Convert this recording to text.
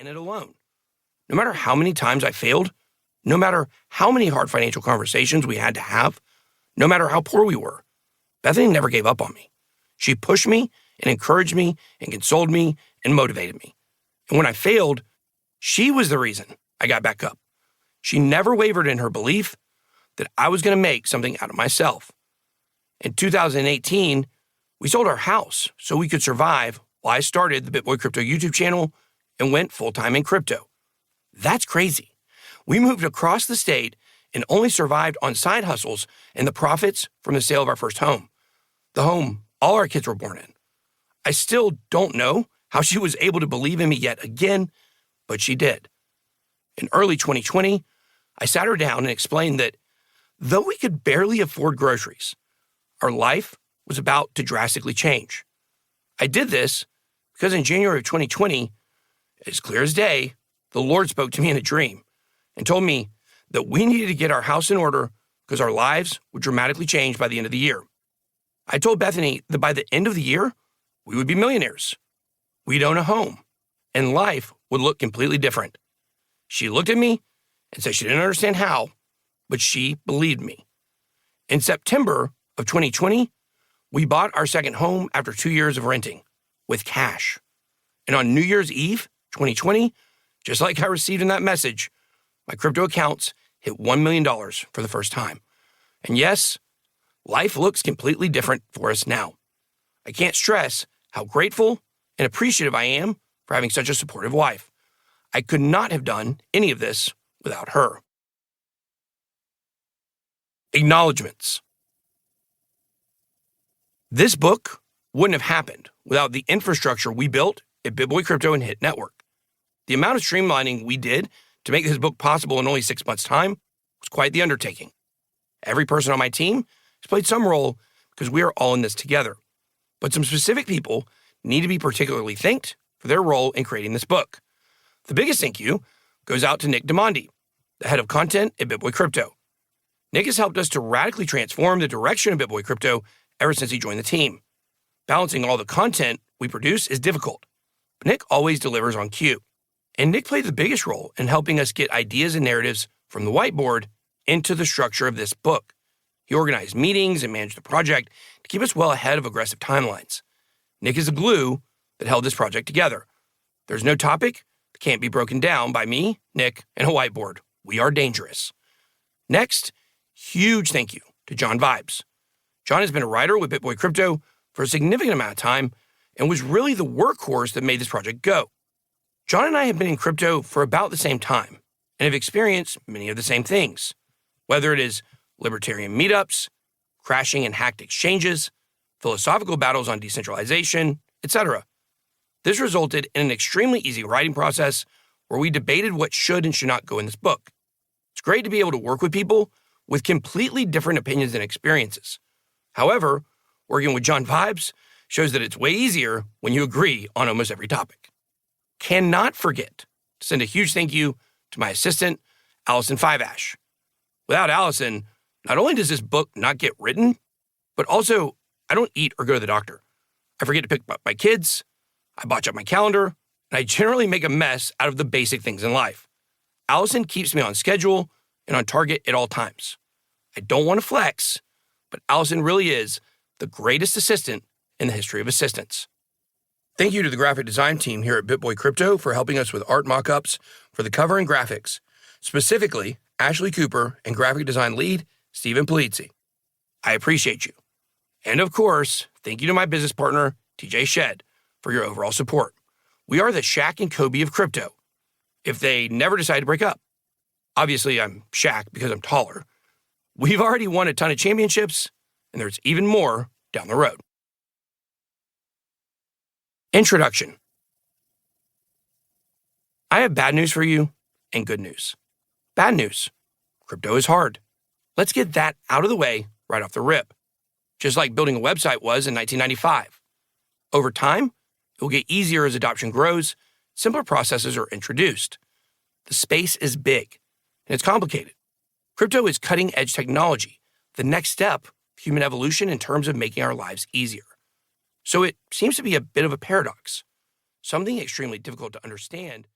in it alone. No matter how many times I failed, no matter how many hard financial conversations we had to have, no matter how poor we were, Bethany never gave up on me. She pushed me and encouraged me and consoled me and motivated me. And when I failed, she was the reason I got back up. She never wavered in her belief that I was going to make something out of myself. In 2018, we sold our house so we could survive while I started the BitBoy Crypto YouTube channel and went full-time in crypto. That's crazy. We moved across the state and only survived on side hustles and the profits from the sale of our first home, the home all our kids were born in. I still don't know how she was able to believe in me yet again, but she did. In early 2020, I sat her down and explained that though we could barely afford groceries, our life was about to drastically change. I did this because in January of 2020, as clear as day, the Lord spoke to me in a dream and told me that we needed to get our house in order because our lives would dramatically change by the end of the year. I told Bethany that by the end of the year, we would be millionaires. We'd own a home, and life would look completely different. She looked at me and said she didn't understand how, but she believed me. In September of 2020, we bought our second home after 2 years of renting with cash. And on New Year's Eve, 2020, just like I received in that message, my crypto accounts hit $1 million for the first time. And yes, life looks completely different for us now. I can't stress how grateful and appreciative I am for having such a supportive wife. I could not have done any of this without her. Acknowledgements. This book wouldn't have happened without the infrastructure we built at BitBoy Crypto and Hit Network. The amount of streamlining we did to make this book possible in only 6 months' time was quite the undertaking. Every person on my team has played some role because we are all in this together. But some specific people need to be particularly thanked for their role in creating this book. The biggest thank you goes out to Nick DeMondi, the head of content at BitBoy Crypto. Nick has helped us to radically transform the direction of BitBoy Crypto ever since he joined the team. Balancing all the content we produce is difficult, but Nick always delivers on cue. And Nick played the biggest role in helping us get ideas and narratives from the whiteboard into the structure of this book. He organized meetings and managed the project to keep us well ahead of aggressive timelines. Nick is the glue that held this project together. There's no topic that can't be broken down by me, Nick, and a whiteboard. We are dangerous. Next, huge thank you to John Vibes. John has been a writer with BitBoy Crypto for a significant amount of time and was really the workhorse that made this project go. John and I have been in crypto for about the same time and have experienced many of the same things, whether it is libertarian meetups, crashing and hacked exchanges, philosophical battles on decentralization, etc. This resulted in an extremely easy writing process where we debated what should and should not go in this book. It's great to be able to work with people with completely different opinions and experiences. However, working with John Vibes shows that it's way easier when you agree on almost every topic. Cannot forget to send a huge thank you to my assistant, Allison Fiveash. Without Allison, not only does this book not get written, but also I don't eat or go to the doctor. I forget to pick up my kids, I botch up my calendar, and I generally make a mess out of the basic things in life. Allison keeps me on schedule and on target at all times. I don't want to flex, but Allison really is the greatest assistant in the history of assistants. Thank you to the graphic design team here at BitBoy Crypto for helping us with art mockups for the cover and graphics, specifically Ashley Cooper and graphic design lead Stephen Polizzi. I appreciate you. And of course, thank you to my business partner, TJ Shed, for your overall support. We are the Shaq and Kobe of crypto, if they never decide to break up. Obviously, I'm Shaq because I'm taller. We've already won a ton of championships, and there's even more down the road. Introduction. I have bad news for you and good news. Bad news. Crypto is hard. Let's get that out of the way right off the rip. Just like building a website was in 1995. Over time, it will get easier as adoption grows, simpler processes are introduced. The space is big, and it's complicated. Crypto is cutting-edge technology, the next step of human evolution in terms of making our lives easier. So it seems to be a bit of a paradox, something extremely difficult to understand